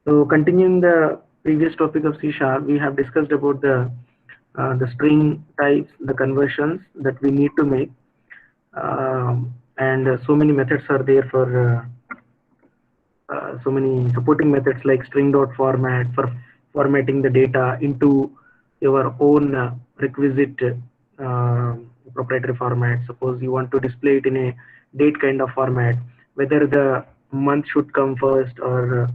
So continuing the previous topic of C Sharp, we have discussed about the string types, the conversions that we need to make, and so many methods are there for so many supporting methods like string.format for formatting the data into your own requisite uh, proprietary format. Suppose you want to display it in a date kind of format, whether the month should come first or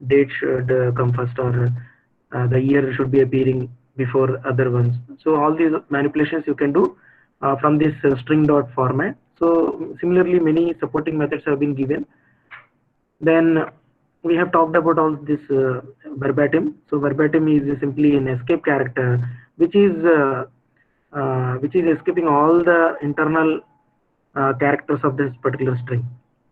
date should come first, or the year should be appearing before other ones. So all these manipulations you can do from this string.format. So similarly, many supporting methods have been given. Then we have talked about all this verbatim. So verbatim is simply an escape character, which is escaping all the internal characters of this particular string.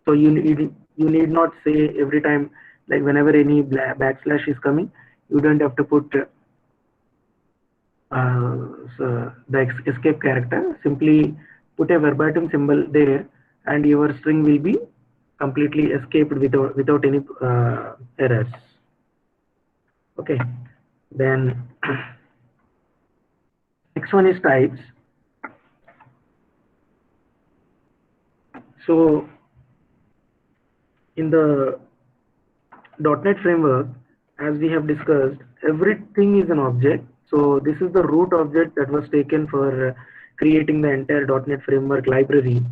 So you need not say every time, like whenever any backslash is coming, you don't have to put so the escape character. Simply put a verbatim symbol there, and your string will be completely escaped without any errors. Okay. Then next one is types. So in the .NET framework, as we have discussed, everything is an object. So this is the root object that was taken for creating the entire .NET framework library.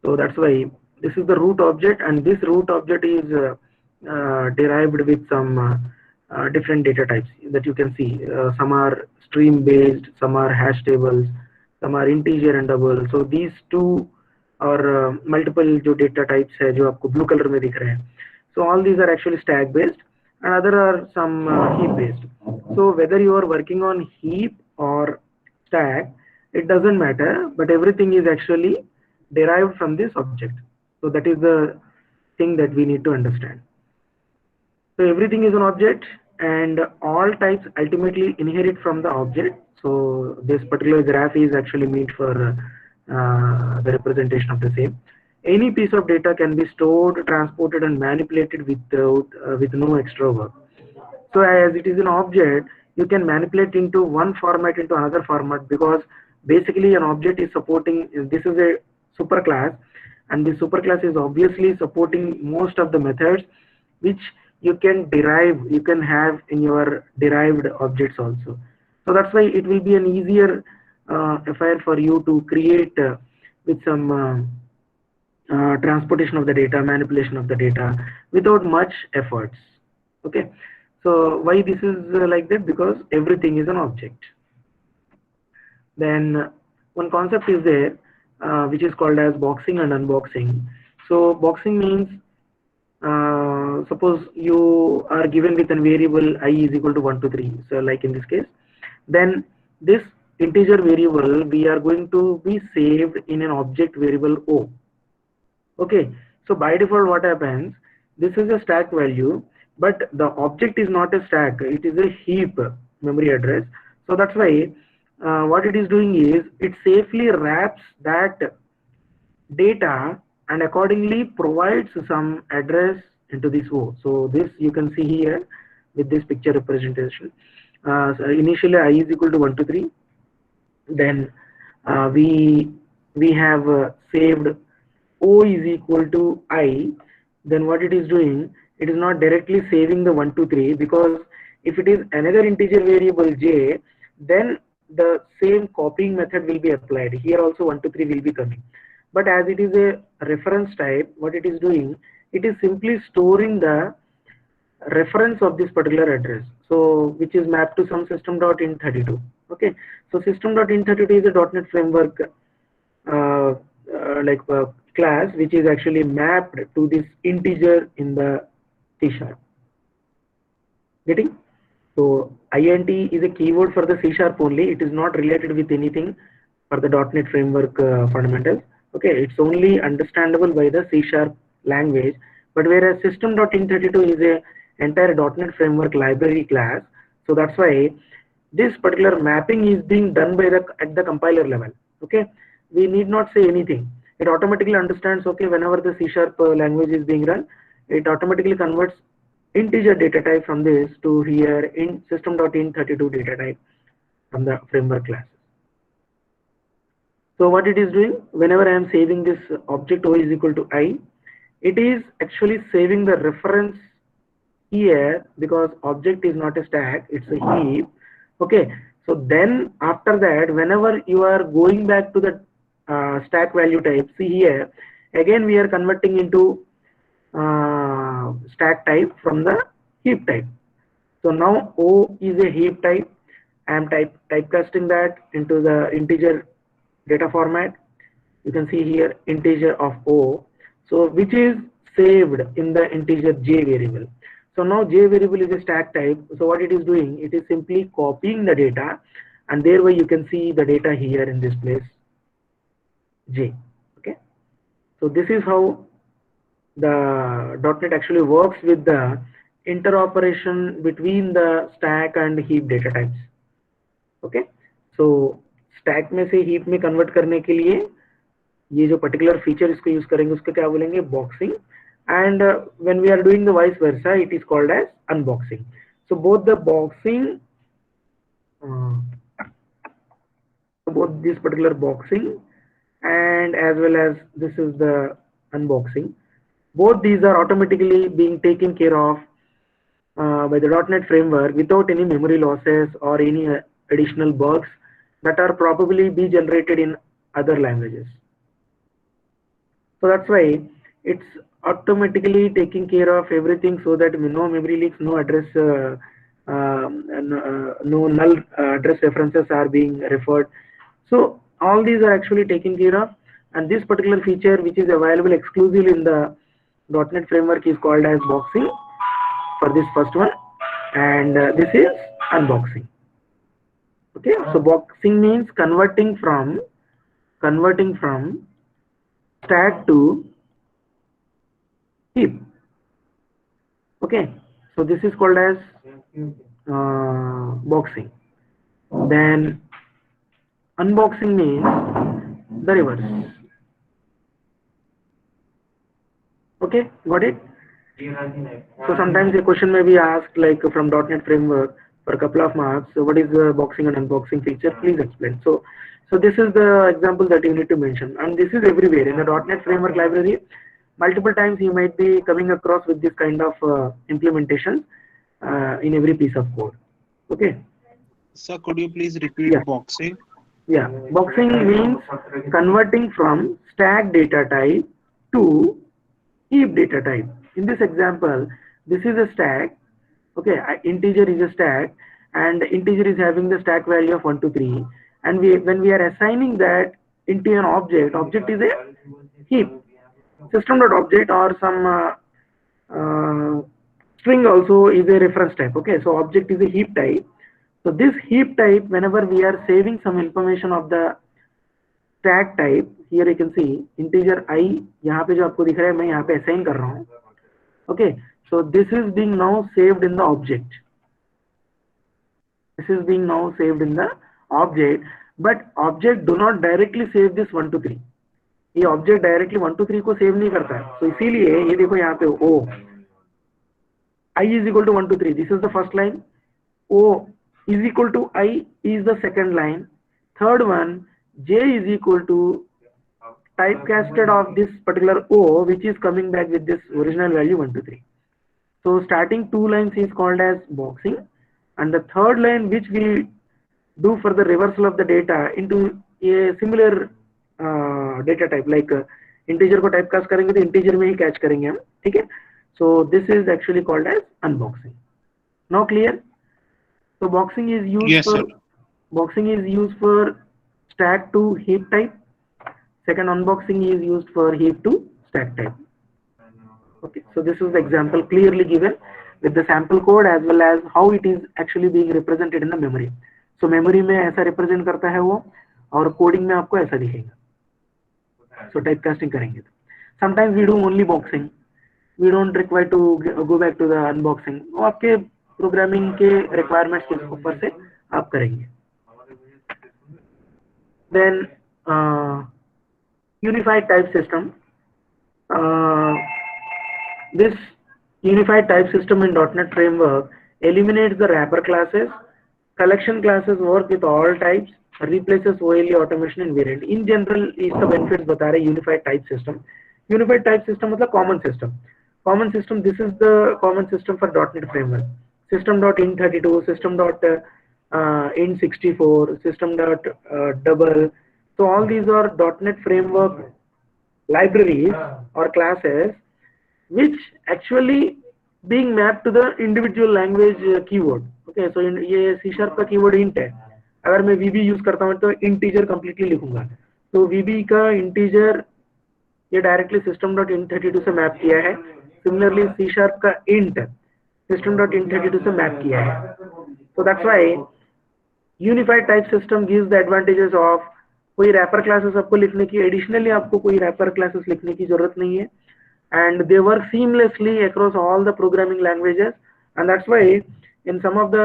So that's why this is the root object, and this root object is derived with some different data types that you can see. Some are stream based, some are hash tables, some are integer and double. So these two और multiple जो data types है जो आपको blue color में दिख रहे हैं, so all these are actually stack based, and other are some heap based. So whether you are working on heap or stack, it doesn't matter, but everything is actually derived from this object. So that is the thing that we need to understand. So everything is an object, and all types ultimately inherit from the object. So this particular graph is actually meant for the representation of the same. Any piece of data can be stored, transported, and manipulated with no extra work. So as it is an object, you can manipulate into one format into another format, because basically an object is supporting, this is a superclass, and this superclass is obviously supporting most of the methods which you can have in your derived objects also. So that's why it will be an easier affair for you to create with some transportation of the data, manipulation of the data without much efforts. Okay. So why this is like that? Because everything is an object. Then one concept is there which is called as boxing and unboxing. So boxing means suppose you are given with a variable I is equal to 1 to 3. So like in this case, then this integer variable we are going to be saved in an object variable O. Okay, so by default what happens, this is a stack value, but the object is not a stack, it is a heap memory address. So that's why what it is doing is it safely wraps that data and accordingly provides some address into this O. So this you can see here with this picture representation. So initially I is equal to 1 to 3, then we have saved O is equal to I. Then what it is doing, it is not directly saving the 1 to 3, because if it is another integer variable j, then the same copying method will be applied. Here also 1 to 3 will be coming. But as it is a reference type, what it is doing, it is simply storing the reference of this particular address, so which is mapped to some system.in32. Okay, so system.in32 is a .NET framework class which is actually mapped to this integer in the C sharp. Getting? So int is a keyword for the C sharp only. It is not related with anything for the .NET framework fundamentals. Okay, it's only understandable by the C sharp language. But whereas system.in32 is a entire .NET framework library class, so that's why this particular mapping is being done by at the compiler level. Okay, we need not say anything. It automatically understands. Okay, whenever the C sharp language is being run, it automatically converts integer data type from this to here in system.in32 data type from the framework class. So what it is doing, whenever I am saving this object o is equal to I, it is actually saving the reference here because object is not a stack, it's a heap. Okay, so then after that, whenever you are going back to the stack value type, see here, again we are converting into stack type from the heap type. So now O is a heap type. I am typecasting that into the integer data format. You can see here integer of O, so which is saved in the integer j variable. So now j variable is a stack type. So what it is doing, it is simply copying the data, and thereby you can see the data here in this place j. Okay, so this is how the .NET actually works with the interoperation between the stack and heap data types. Okay, so stack में से heap में convert करने के लिए ये जो particular feature इसको use करेंगे उसको क्या बोलेंगे, boxing, and when we are doing the vice versa it is called as unboxing. So both the boxing, both this particular boxing and as well as this is the unboxing, both these are automatically being taken care of by the .NET framework without any memory losses or any additional bugs that are probably be generated in other languages. So that's why it's automatically taking care of everything so that no memory leaks, no address, no null address references are being referred. So all these are actually taken care of, and this particular feature which is available exclusively in the .NET framework is called as boxing for this first one, and this is unboxing. Okay, so boxing means converting from stack to heap. Okay, so this is called as boxing. Then unboxing means the reverse. Okay, got it? So sometimes a question may be asked like from .NET framework for a couple of marks. So what is the boxing and unboxing feature? Please explain. So this is the example that you need to mention, and this is everywhere in the .NET framework library. Multiple times you might be coming across with this kind of implementation in every piece of code. Okay. Sir, could you please repeat boxing? Yeah, boxing means converting from stack data type to heap data type. In this example, this is a stack. Okay, integer is a stack, and integer is having the stack value of 1 to 3. And when we are assigning that into an object is a heap. System.object or some string also is a reference type. Okay, so object is a heap type. So this heap type, whenever we are saving some information of the stack type, here you can see integer I, यहाँ पे जो आपको दिख रहा है मैं यहाँ पे assign कर रहा हूँ. Okay, so this is being now saved in the object. This is being now saved in the object, but object do not directly save this 1 to 3. ये object directly 1 to 3 को save नहीं करता है. So इसीलिए ये देखो यहाँ पे O I is equal to 1 to 3. This is the first line. O is equal to I is the second line. Third one, J is equal to typecasted of this particular O, which is coming back with this original value 1 to 3. So starting two lines is called as boxing, and the third line which we do for the reversal of the data into a similar data type, like integer को typecast करेंगे तो integer में ही catch करेंगे हम, ठीक है? So this is actually called as unboxing. Now clear? So boxing is used for stack to heap type. Second, unboxing is used for heap to stack type. Okay, so this is the example clearly given with the sample code as well as how it is actually being represented in the memory. So memory में ऐसा represent करता है वो, और coding में आपको ऐसा दिखेगा. So typecasting करेंगे तो. Sometimes we do only boxing. We don't require to go back to the unboxing. वो आपके programming के requirements के ऊपर से आप करेंगे. Then unified type system. This Unified type system in .NET Framework eliminates the wrapper classes. Collection classes work with all types, replaces OLE automation and variant. In general, इसका benefits बता रहे unified type system. Unified type system मतलब common system. Common system. This is the common system for .NET Framework. System.in32, System.in64, System.double. So all these are .NET Framework libraries or classes which actually being mapped to the individual language keyword. Okay, so ये C# का keyword int है. अगर मैं VB use करता हूँ तो integer completely लिखूंगा. तो VB का इंटीजर ये डायरेक्टली system.in32 से मैप किया है. सिमिलरली C# का int system.in32 से मैप किया है. So that's why unified type system gives the advantages of कोई रैपर क्लासेस आपको लिखने की, एडिशनली आपको कोई रैपर क्लासेस लिखने की जरूरत नहीं है. And they work seamlessly across all the programming languages, and that's why in some of the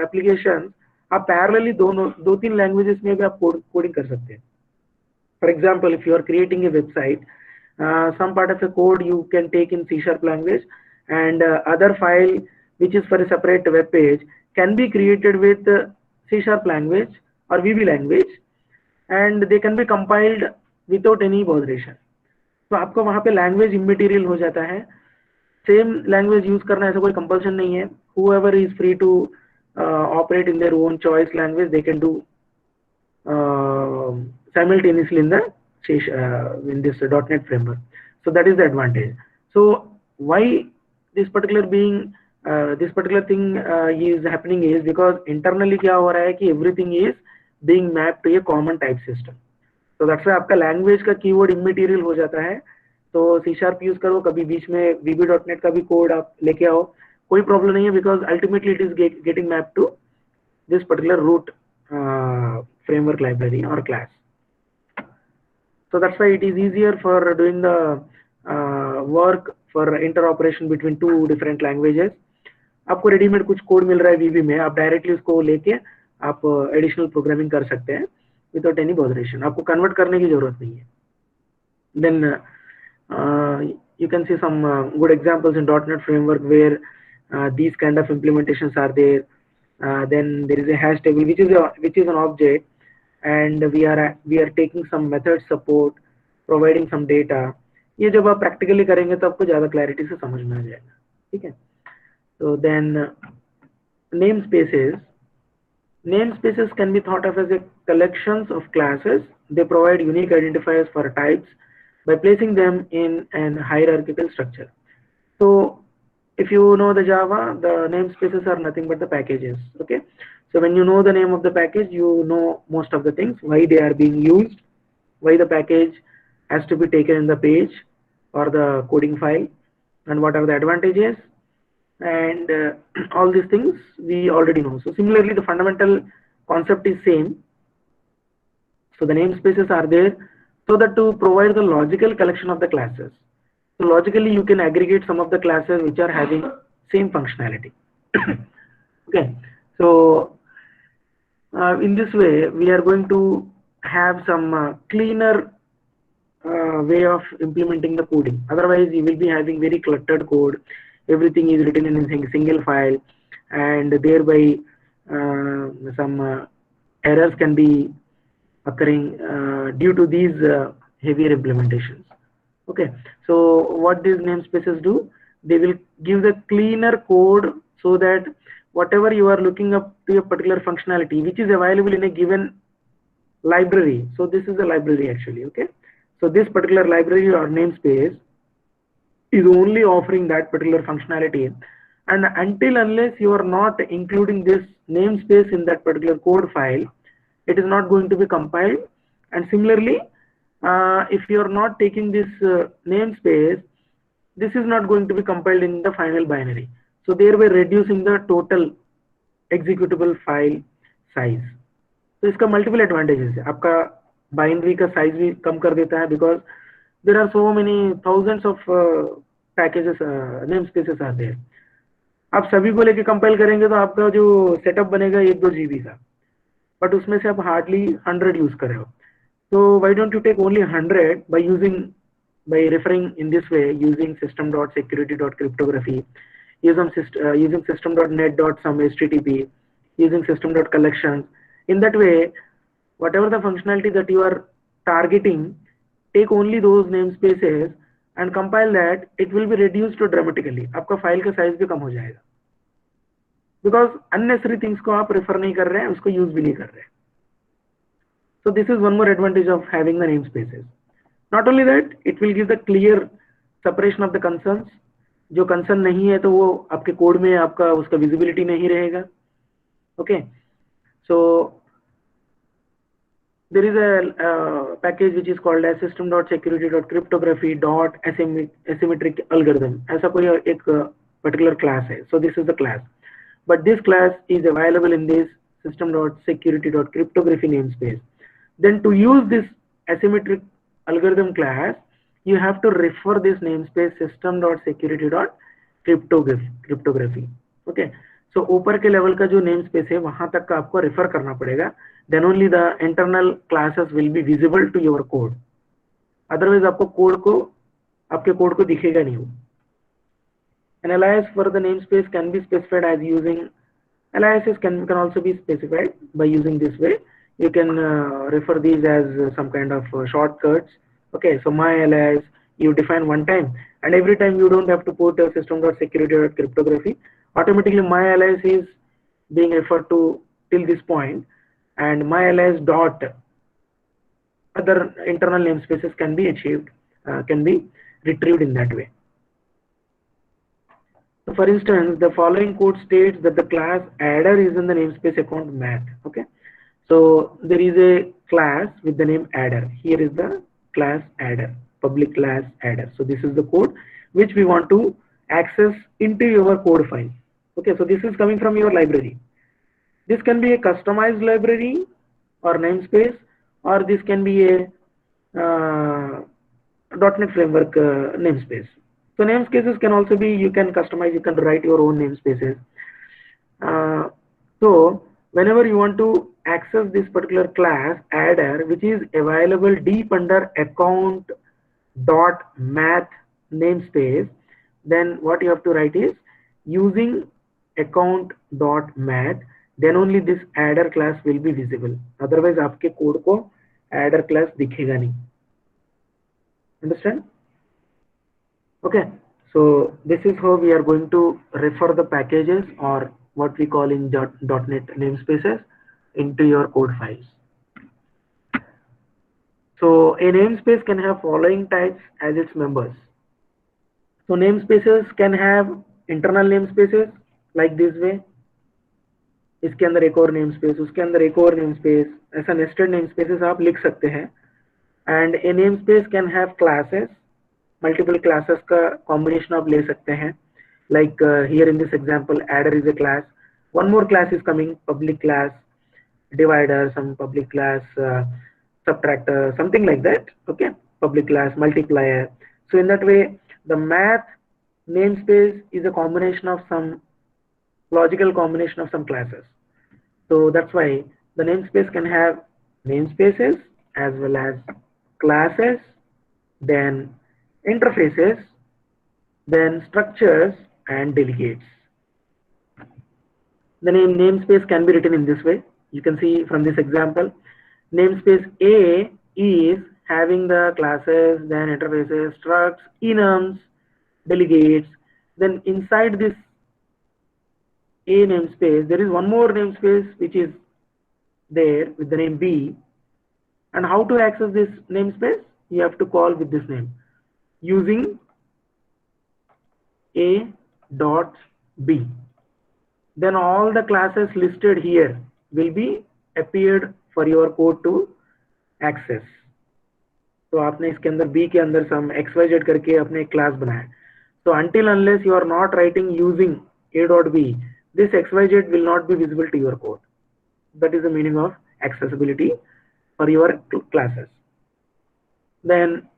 applications आप parallelly दो तीन languages में भी आप coding कर सकते हैं. For example, if you are creating a website, some part of the code you can take in C# language, and other file which is for a separate web page can be created with C# language or VB language, and they can be compiled without any botheration. तो आपको वहां पे language immaterial हो जाता है. Same language use करना ऐसा कोई कंपल्शन नहीं है. whoever is free to operate in their own choice language, they can do simultaneously in the in this .NET framework. So that is the advantage. So why this particular thing is happening is because internally क्या हो रहा है कि everything is being mapped to a common type system. तो that's why आपका language का keyword immaterial हो जाता है. तो C# यूज करो, कभी बीच में VB.NET का भी कोड आप लेके आओ, कोई प्रॉब्लम नहीं है, because ultimately it is getting map to this particular root framework library और class. So that's why it is easier for doing the work for interoperation between two different languages. आपको readymade कुछ code मिल रहा है VB में, आप directly उसको लेके आप एडिशनल प्रोग्रामिंग कर सकते हैं without any botheration. आपको कन्वर्ट करने की जरूरत नहीं है. Then you can see some good examples in .NET framework where these kind of implementations are there. Then there is a hash table which is an object, and we are taking some method support, providing some data. ये जब आप practically करेंगे तो आपको ज्यादा clarity से समझ में आ जाएगा. ठीक है. So then namespaces can be thought of as a collections of classes. They provide unique identifiers for types by placing them in an hierarchical structure. So if you know the Java, the namespaces are nothing but the packages. Okay, so when you know the name of the package, you know most of the things, why they are being used, why the package has to be taken in the page or the coding file, and what are the advantages, and all these things we already know. So similarly, the fundamental concept is same. So the namespaces are there so that to provide the logical collection of the classes. So logically you can aggregate some of the classes which are having same functionality. Okay, so in this way we are going to have some cleaner way of implementing the coding. Otherwise you will be having very cluttered code. Everything is written in a single file, and thereby some errors can be occurring due to these heavier implementations. Okay, so what these namespaces do, they will give the cleaner code so that whatever you are looking up to a particular functionality which is available in a given library. So this is a library actually. Okay, so this particular library or namespace is only offering that particular functionality, and until unless you are not including this namespace in that particular code file, it is not going to be compiled. And similarly, if you are not taking this namespace, this is not going to be compiled in the final binary, so thereby reducing the total executable file size. तो इसका multiple advantages है. आपका binary का size भी कम कर देता है, because there are so many thousands of packages, namespaces are there. आप सभी को लेके कंपाइल करेंगे तो आपका जो सेटअप बनेगा 1-2 GB का, बट उसमें से आप हार्डली 100 यूज कर रहे हो. So why don't you take only 100 by using by referring in this way using system.security.cryptography, using system.net.some HTTP, using system.collections. In that way, whatever the functionality that you are targeting, take only those namespaces and compile that, it will be reduced to dramatically. आपका file का size भी कम हो जाएगा, because unnecessary things को आप refer नहीं कर रहे हैं, उसको use भी नहीं कर रहे हैं. So this is one more advantage of having the namespaces. Not only that, it will give the clear separation of the concerns. जो concern नहीं है तो वो आपके कोड में आपका उसका visibility नहीं रहेगा. Okay, so there is a package which is called as system.security.cryptography.asymmetric algorithm. ऐसा कोई एक particular class है. So this is the class, but this class is available in this system.security.cryptography namespace. Then to use this asymmetric algorithm class, you have to refer this namespace system.security.cryptography. Okay, so ऊपर के level का जो namespace है वहां तक का आपको refer करना पड़ेगा. Then only the internal classes will be visible to your code. Otherwise आपको कोड को आपके कोड को दिखेगा नहीं. An alias for the namespace can be specified as using aliases can also be specified by using this way. You can refer these as some kind of shortcuts. Okay, so my alias you define one time, and every time you don't have to put a system.security.cryptography. Automatically my alias is being referred to till this point, and my alias dot other internal namespaces can be achieved, can be retrieved in that way. So for instance, the following code states that the class adder is in the namespace account math. Okay, so there is a class with the name adder. Here is the class adder, public class adder. So this is the code which we want to access into your code file. Okay, so this is coming from your library. This can be a customized library or namespace, or this can be a .NET Framework namespace. So namespaces can also be, you can customize, you can write your own namespaces. So whenever you want to access this particular class adder, which is available deep under account.math namespace, then what you have to write is using account.math, then only this adder class will be visible. Otherwise आपके code को adder class दिखेगा नहीं. Understand? Okay, so this is how we are going to refer the packages, or what we call in .NET namespaces, into your code files. So a namespace can have following types as its members. So namespaces can have internal namespaces like this way. इसके अंदर एक और namespace, उसके अंदर एक और namespace, ऐसा nested namespaces आप लिख सकते हैं. And a namespace can have classes, multiple classes का combination आप ले सकते हैं. Like here in this example, adder is a class. One more class is coming, public class, divider, some public class, subtractor, something like that. Okay, public class, multiplier. So in that way, the math namespace is a combination of some logical combination of some classes. So that's why the namespace can have namespaces as well as classes, then interfaces, then structures and delegates. The namespace can be written in this way. You can see from this example, namespace A is having the classes, then interfaces, structs, enums, delegates. Then inside this A namespace, there is one more namespace which is there with the name B. And how to access this namespace? You have to call with this name using A.B. Then all the classes listed here will be appeared for your code to access. तो आपने इसके अंदर B के अंदर some XYZ करके अपने class बनाया. So until unless you are not writing using A.B, this XYZ will not be visible to your code. That is the meaning of accessibility for your classes. Then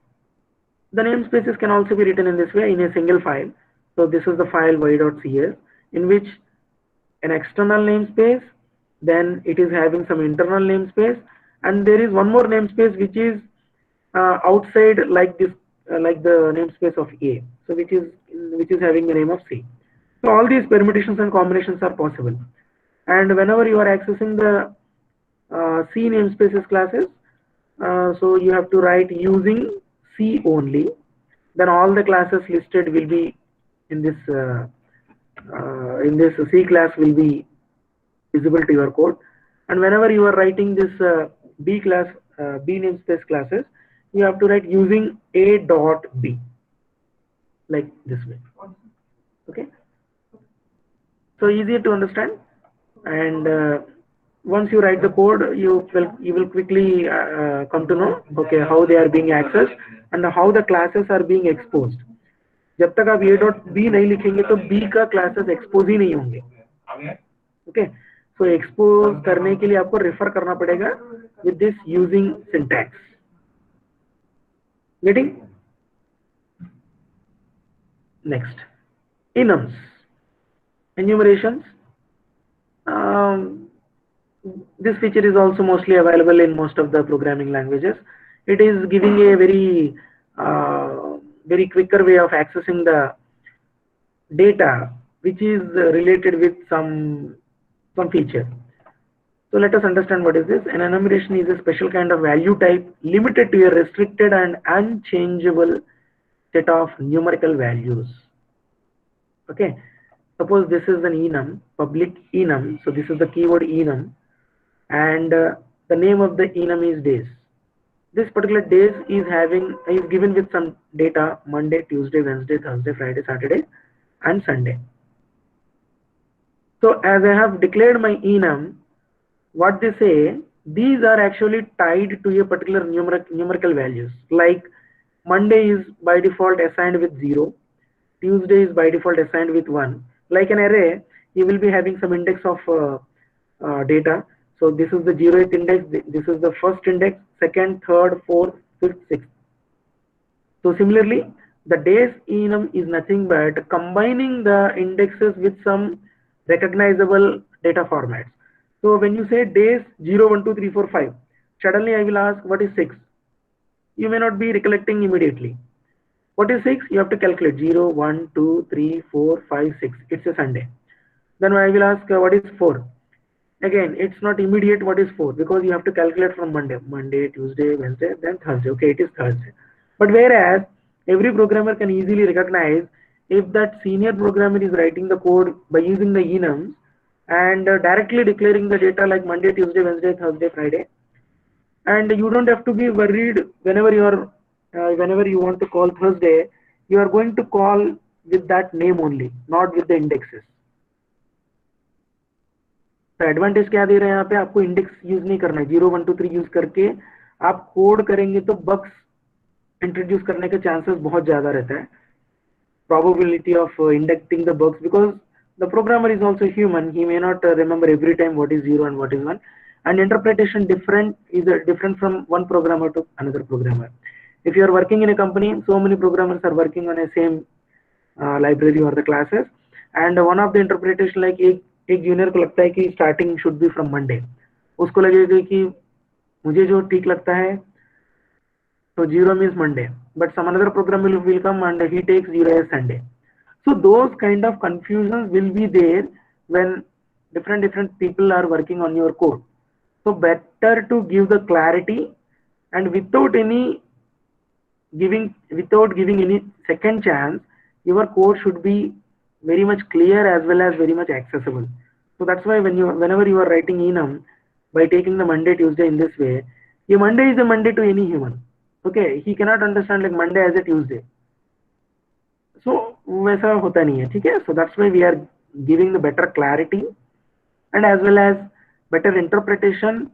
the namespaces can also be written in this way in a single file. So this is the file y.cs, in which an external namespace, then it is having some internal namespace, and there is one more namespace which is outside, like this like the namespace of A, so which is having the name of C. So all these permutations and combinations are possible. And whenever you are accessing the C namespaces classes, so you have to write using C only. Then all the classes listed will be in this C class will be visible to your code. And whenever you are writing this B class, B namespace classes, you have to write using A dot B, like this way. Okay, so easier to understand. And once you write the code, you will quickly come to know, okay, how they are being accessed and how the classes are being exposed. जब तक आप a dot b नहीं लिखेंगे तो b का classes expose ही नहीं होंगे. Okay, so expose करने के लिए आपको refer करना पड़ेगा with this using syntax. Getting? Next, enums, enumerations. This feature is also mostly available in most of the programming languages. It is giving a very quicker way of accessing the data which is related with some feature. So let us understand what is this. An enumeration is a special kind of value type limited to a restricted and unchangeable set of numerical values. Okay, suppose this is an enum, public enum. So this is the keyword enum, and the name of the enum is days. This particular days is given with some data: Monday, Tuesday, Wednesday, Thursday, Friday, Saturday, and Sunday. So as I have declared my enum, what they say, these are actually tied to a particular numerical values. Like Monday is by default assigned with 0, Tuesday is by default assigned with 1. Like an array, you will be having some index of data. So this is the 0th index, this is the first index, second, third, fourth, fifth, sixth. So similarly, the days enum is nothing but combining the indexes with some recognizable data formats. So when you say days 0, 1, 2, 3, 4, 5, suddenly I will ask what is 6. You may not be recollecting immediately. What is 6? You have to calculate 0, 1, 2, 3, 4, 5, 6. It's a Sunday. Then I will ask what is 4. Again, it's not immediate what is 4 because you have to calculate from Monday, Tuesday, Wednesday, then Thursday. Okay, it is Thursday. But whereas every programmer can easily recognize if that senior programmer is writing the code by using the enums and directly declaring the data like Monday, Tuesday, Wednesday, Thursday, Friday, and you don't have to be worried whenever you want to call Thursday, you are going to call with that name only, not with the indexes. तो advantage क्या दे रहे हैं यहाँ पे, आपको index use नहीं करना है. 0, 1, 2, 3 यूज करके आप कोड करेंगे तो बग्स इंट्रोड्यूस करने के चांसेस बहुत ज्यादा रहता है. Probability of inducting the bugs, because the programmer is also human, he may not remember every time what is 0 and what is 1, and interpretation is different from one programmer to another programmer. If you are working in a company, so many programmers are working on a same library or the classes, and one of the interpretation like एक junior को लगता है कि starting should be from Monday, उसको लगेगा कि मुझे जो ठीक लगता है so 0 means Monday, but some another program will come and he takes 0 as Sunday. So those kind of confusions will be there when different people are working on your code. So better to give the clarity, and without giving any second chance, your code should be very much clear as well as very much accessible. So that's why whenever you are writing enum, by taking the Monday, Tuesday in this way, a Monday is a Monday to any human. Okay, he cannot understand like Monday as a Tuesday. So वैसा होता नहीं है, ठीक है. So that's why we are giving the better clarity and as well as better interpretation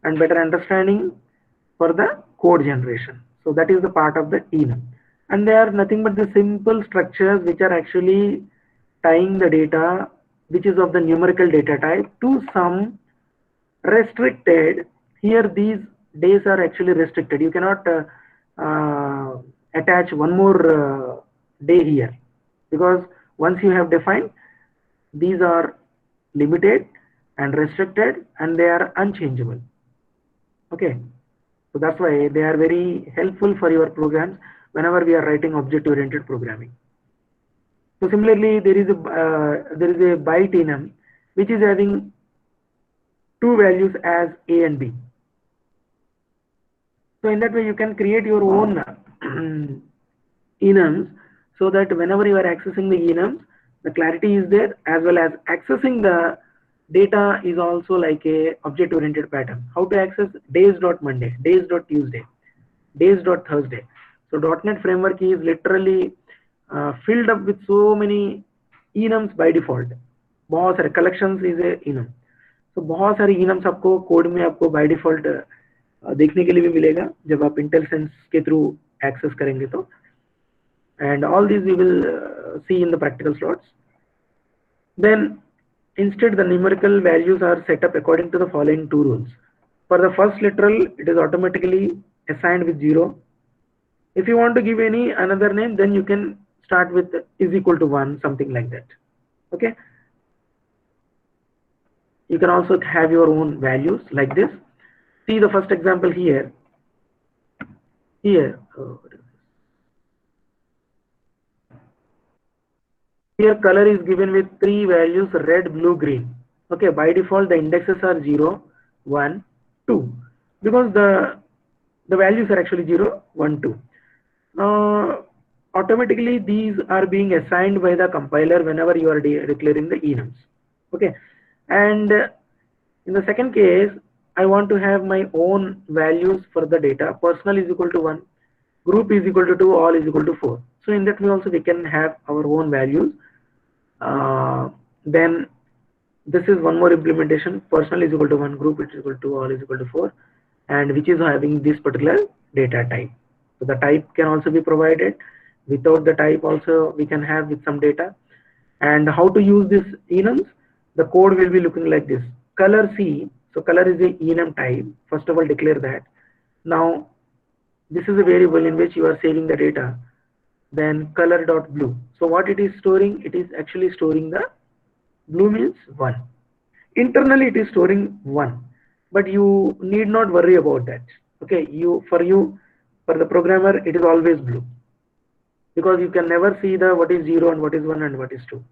and better understanding for the code generation. So that is the part of the enum, and they are nothing but the simple structures which are actually tying the data which is of the numerical data type to some restricted. Here these days are actually restricted. You cannot attach one more day here, because once you have defined, these are limited and restricted and they are unchangeable. Okay, so that's why they are very helpful for your programs. whenever we are writing object-oriented programming. So similarly, there is a byte enum which is having two values as A and B. So in that way, you can create your own enums, so that whenever you are accessing the enums, the clarity is there, as well as accessing the data is also like a object-oriented pattern. How to access days.monday, days.tuesday, days.thursday. So .NET framework is literally filled up with so many enums by default. बहुत सारे collections is a enum. So बहुत सारे enums आपको code में आपको by default देखने के लिए भी मिलेगा जब आप IntelliSense के थ्रू एक्सेस करेंगे तो, and all these we will see in the practical slots. Then instead the numerical values are set up according to the following two rules. For the first literal, it is automatically assigned with 0. If you want to give any another name, then you can start with is equal to 1, something like that. Okay. You can also have your own values like this. See the first example here. Here color is given with 3 values, red, blue, green. Okay, by default the indexes are 0, 1, 2, because the values are actually 0, 1, 2. Automatically these are being assigned by the compiler whenever you are declaring the enums. Okay, and in the second case, I want to have my own values for the data. Personal is equal to 1, group is equal to 2, all is equal to 4. So in that way also we can have our own values. Then this is one more implementation. Personal is equal to 1, group is equal to, all is equal to 4, and which is having this particular data type. So the type can also be provided. Without the type also we can have with some data. And how to use this enums? The code will be looking like this. Color C. So color is a enum type. First of all, declare that. Now this is a variable in which you are saving the data. Then color.blue. So what it is storing? It is actually storing the blue means 1. Internally it is storing 1, but you need not worry about that. Okay, for the programmer it is always blue, because you can never see the what is 0 and what is 1 and what is 2.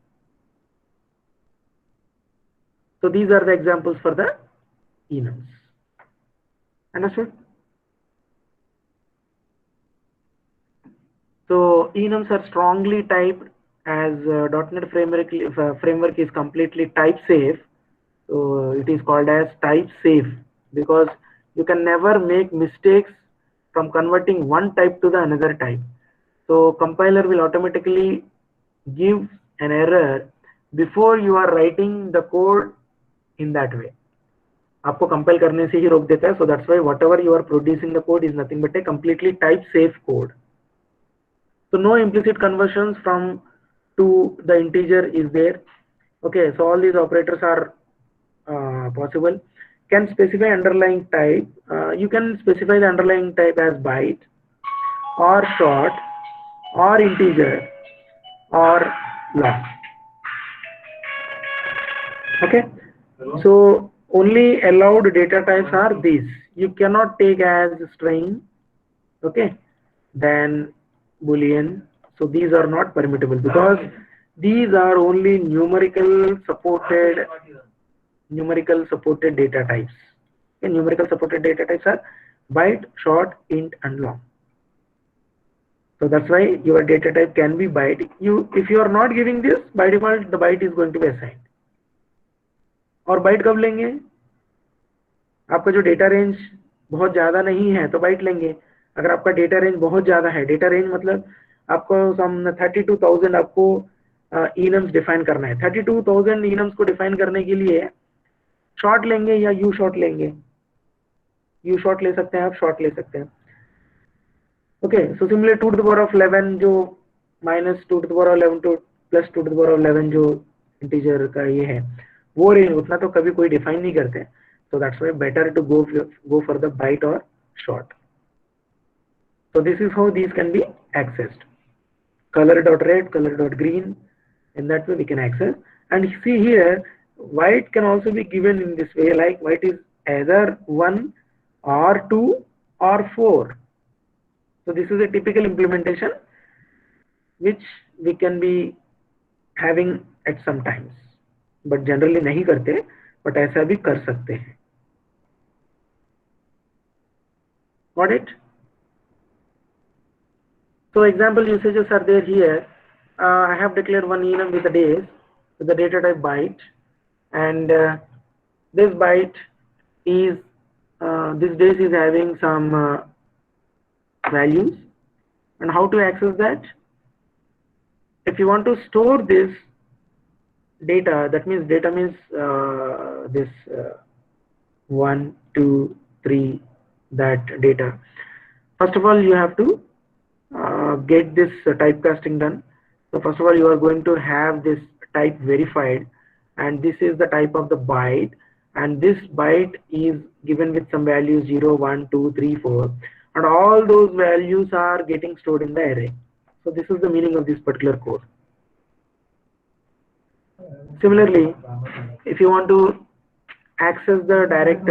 So these are the examples for the enums. Understood? So enums are strongly typed, as .NET framework is completely type safe. So it is called as type safe, because you can never make mistakes from converting one type to the another type. So compiler will automatically give an error before you are writing the code in that way. आपको compile करने से ही रोक देता है. So that's why whatever you are producing the code is nothing but a completely type safe code. So no implicit conversions from to the integer is there. Okay, so all these operators are possible. Can specify underlying type. You can specify the underlying type as byte or short or integer or long. Okay, so only allowed data types are these. You cannot take as string. Okay, then boolean. So these are not permittable, because these are only numerical supported data types. Okay, numerical supported data types are byte, short, int, and long. So that's why your data type can be byte. If you are not giving this, by default the byte is going to be assigned. और byte कब लेंगे? आपका जो data range बहुत ज्यादा नहीं है तो byte लेंगे. अगर आपका डेटा रेंज बहुत ज्यादा है, डेटा रेंज मतलब आपको 32,000 आपको enums डिफाइन करना है. 32,000 enums को डिफाइन करने के लिए शॉर्ट लेंगे या यू शॉर्ट लेंगे? यू शॉर्ट ले सकते हैं, आप शॉर्ट ले सकते हैं. Okay, so similar 2 to the power of 11 जो minus 2 to the power of 11 to plus 2 to the power of 11 जो इंटीजर का ये है, वो रेंज उतना तो कभी कोई डिफाइन नहीं करते. So that's why better to go for the byte और short. So this is how these can be accessed. Color.red, color.green. In that way we can access. And see here, white can also be given in this way, like white is either 1 or 2 or 4. So this is a typical implementation which we can be having at some times, but generally नहीं करते, but ऐसा भी कर सकते हैं. Got it? So example usages are there here. I have declared one enum with the days with the data type byte, and this byte is this days is having some values, and how to access that? If you want to store this data, that means data means this 1, 2, 3, that data. First of all, you have to get this typecasting done. So first of all, you are going to have this type verified, and this is the type of the byte, and this byte is given with some values 0, 1, 2, 3, 4, and all those values are getting stored in the array. So this is the meaning of this particular code. Similarly, if you want to access the direct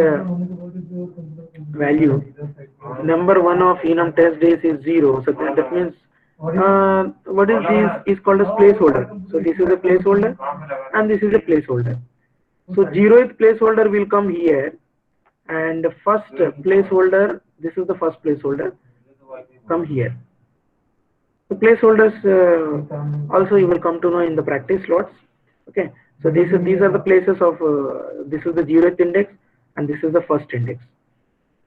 value, number 1 of enum test days is 0, so that means what is this is called as placeholder. So this is a placeholder and this is a placeholder. So 0th placeholder will come here, and the first placeholder, this is the first placeholder, come here. The placeholders also you will come to know in the practice slots. Okay, so these are the places of this is the 0th index and this is the first index.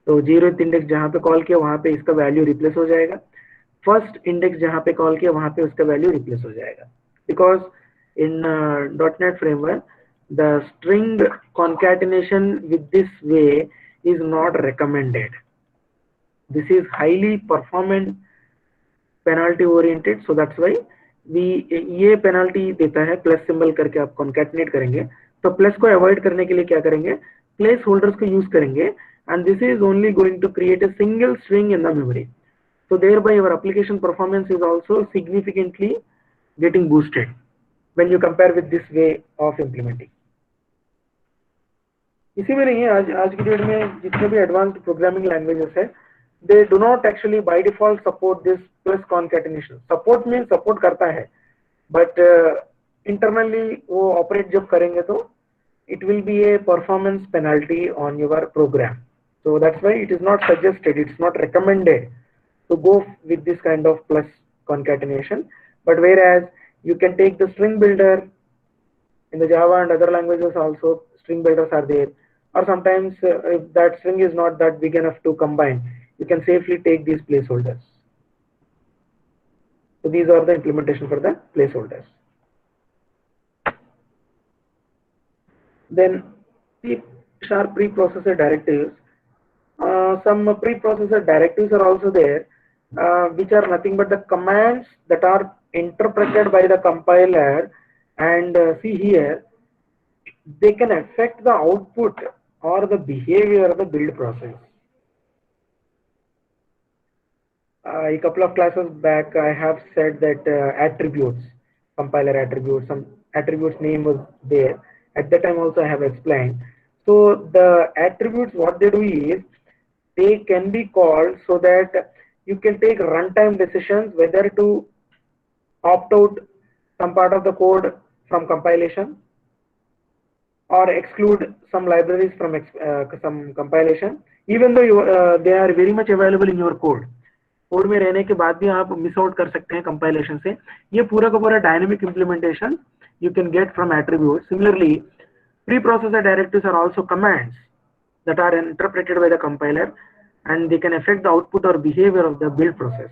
तो 0th index जहाँ पे call किया वहाँ पे इसका value replace हो जाएगा, first index जहाँ पे कॉल किया वहाँ पे उसका वैल्यू रिप्लेस हो जाएगा. Because in .NET framework the string concatenation with this way is not recommended. This is highly performant penalty oriented, so that's why we ये penalty देता है प्लस सिंबल करके आप concatenate करेंगे. तो प्लस को अवॉइड करने के लिए क्या करेंगे, प्लेस होल्डर्स को यूज करेंगे, and this is only going to create a single string in the memory. So thereby your application performance is also significantly getting boosted when you compare with this way of implementing. इसी में नहीं है, आज की date में जितने भी advanced programming languages है, they do not actually by default support this plus concatenation. Support means support करता है, but internally वो operate जब करेंगे तो it will be a performance penalty on your program. So that's why it is not suggested, it's not recommended to go with this kind of plus concatenation. But whereas you can take the string builder in the Java and other languages also, string builders are there, or sometimes if that string is not that big enough to combine, you can safely take these placeholders. So these are the implementation for the placeholders. Then C# preprocessor directives. Some preprocessor directives are also there, which are nothing but the commands that are interpreted by the compiler, and see here, they can affect the output or the behavior of the build process. A couple of classes back I have said that attributes, compiler attributes, some attributes name was there. At that time also I have explained. So the attributes, what they do is, they can be called so that you can take runtime decisions whether to opt out some part of the code from compilation or exclude some libraries from some compilation, even though they are very much available in your code. Code में रहने के बाद भी आप miss out कर सकते हैं compilation से. ये पूरा का पूरा dynamic implementation you can get from attributes. Similarly, preprocessor directives are also commands that are interpreted by the compiler, and they can affect the output or behavior of the build process.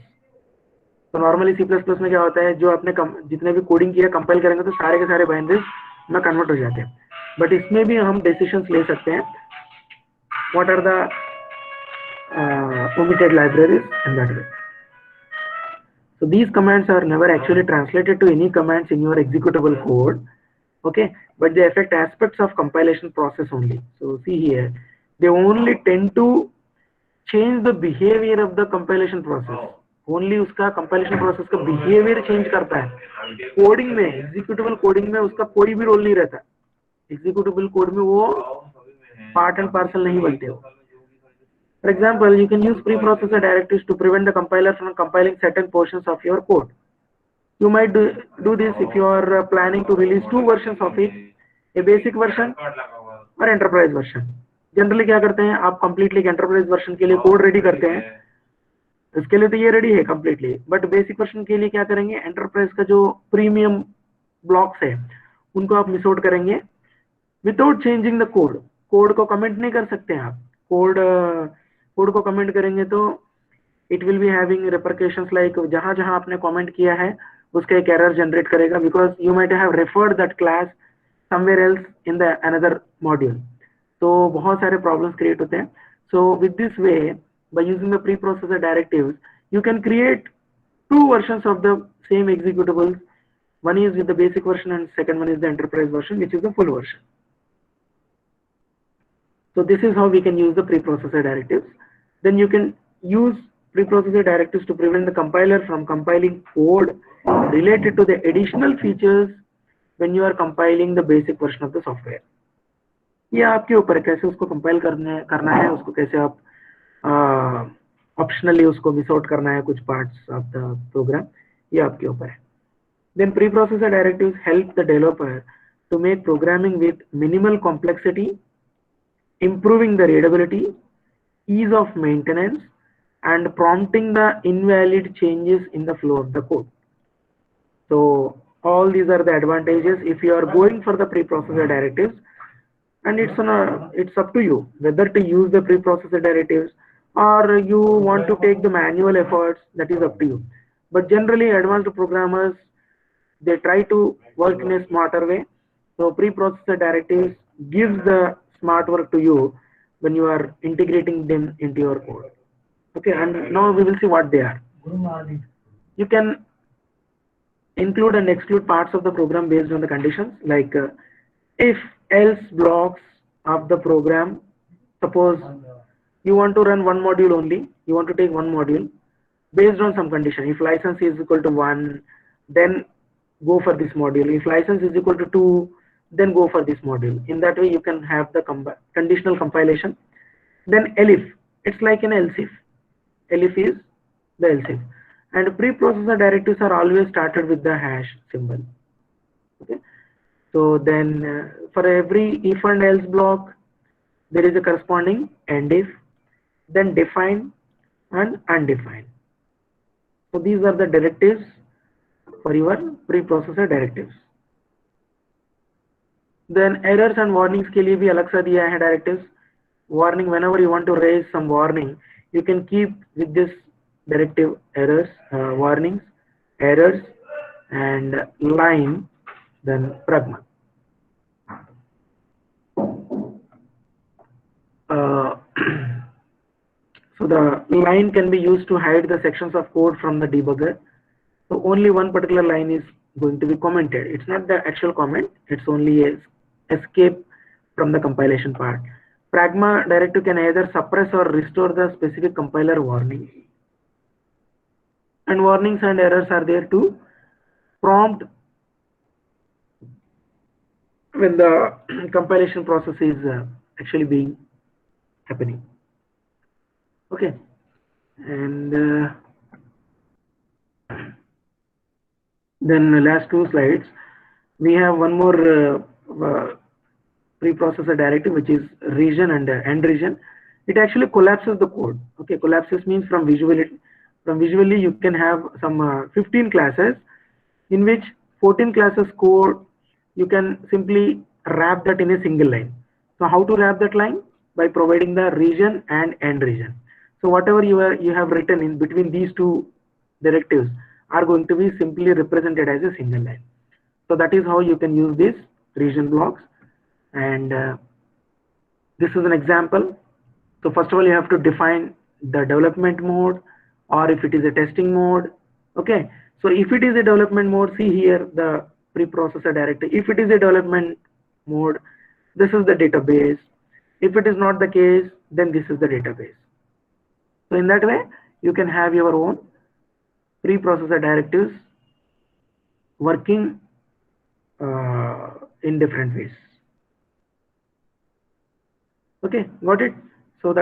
तो normally C++ में क्या होता है, जो आपने जितने भी coding किया कंपाइल करेंगे तो सारे के सारे बाइनरीज में कन्वर्ट हो जाते हैं, बट इसमें भी हम डिसीजंस ले सकते हैं. What are the omitted libraries in that way. So these commands are never actually translated to any commands in your executable code, okay, but they affect aspects of compilation process only. So see here, they only tend to change the behavior of the compilation process. Only उसका compilation process का behavior change करता है. Coding में, executable coding में उसका कोई भी role नहीं रहता. Executable code में वो part and parcel नहीं बनते हो. For example, you can use preprocessor directives to prevent the compiler from compiling certain portions of your code. You might do this if you are planning to release two versions of it, a basic version और enterprise version. Generally क्या करते हैं, आप completely enterprise version के लिए code ready करते हैं, इसके लिए तो ये रेडी है कंप्लीटली, बट बेसिक वर्जन के लिए क्या करेंगे, एंटरप्राइज का जो प्रीमियम ब्लॉक्स है उनको आप मिस आउट करेंगे without changing the code. Code को कमेंट नहीं कर सकते हैं आप. कोड को कमेंट करेंगे तो it will be having repercussions like जहां जहां आपने कमेंट किया है उसका एक एरर जनरेट करेगा, because you might have referred that class somewhere else in the another module. तो बहुत सारे प्रॉब्लम्स क्रिएट होते हैं. So with this way, by using the preprocessor directives, you can create two versions of the same executables. One is with the basic version and second one is the enterprise version, which is the full version. So this is how we can use the preprocessor directives. Then you can use preprocessor directives to prevent the compiler from compiling code related to the additional features when you are compiling the basic version of the software. ये आपके ऊपर है कैसे उसको compile करना है, उसको कैसे आप ऑप्शनली उसको मिस आउट करना है कुछ पार्ट्स ऑफ द प्रोग्राम, ये आपके ऊपर है. Then preprocessor directives help the developer to make programming with minimal complexity, improving the readability, ease of maintenance, and prompting the invalid changes in the flow of the code. So all these are the advantages if you are going for the preprocessor directives, and it's up to you whether to use the preprocessor directives or you want to take the manual efforts. That is up to you. But generally advanced programmers, they try to work in a smarter way. So preprocessor directives gives the smart work to you when you are integrating them into your code. Okay, and now we will see what they are. You can include and exclude parts of the program based on the conditions, like if else blocks of the program. Suppose you want to run one module only, you want to take one module based on some condition. If license is equal to 1, then go for this module. If license is equal to 2, then go for this module. In that way you can have the conditional compilation. Then elif, it's like an else if. Elif is the else if. And preprocessor directives are always started with the hash symbol. Okay. So then for every if and else block there is a corresponding end if, then define and undefined. So these are the directives for your preprocessor directives. Then errors and warnings के लिए भी अलग सा दिया है directives. Warning, whenever you want to raise some warning, you can keep with this directive errors, warnings, errors, and line, then pragma. So the line can be used to hide the sections of code from the debugger. So only one particular line is going to be commented. It's not the actual comment, it's only a escape from the compilation part. Pragma directive can either suppress or restore the specific compiler warning. And warnings and errors are there to prompt when the compilation process is actually being happening. Okay, and then the last two slides, we have one more preprocessor directive, which is region and end region. It actually collapses the code. Okay, collapses means from visually you can have some 15 classes in which 14 classes code you can simply wrap that in a single line. So how to wrap that line? By providing the region and end region. So whatever you have written in between these two directives are going to be simply represented as a single line. So that is how you can use these region blocks. And this is an example. So first of all, you have to define the development mode, or if it is a testing mode. Okay, so if it is a development mode, see here the preprocessor directive. If it is a development mode, this is the database. If it is not the case, then this is the database. So in that way you can have your own preprocessor directives working in different ways. Okay, got it? So that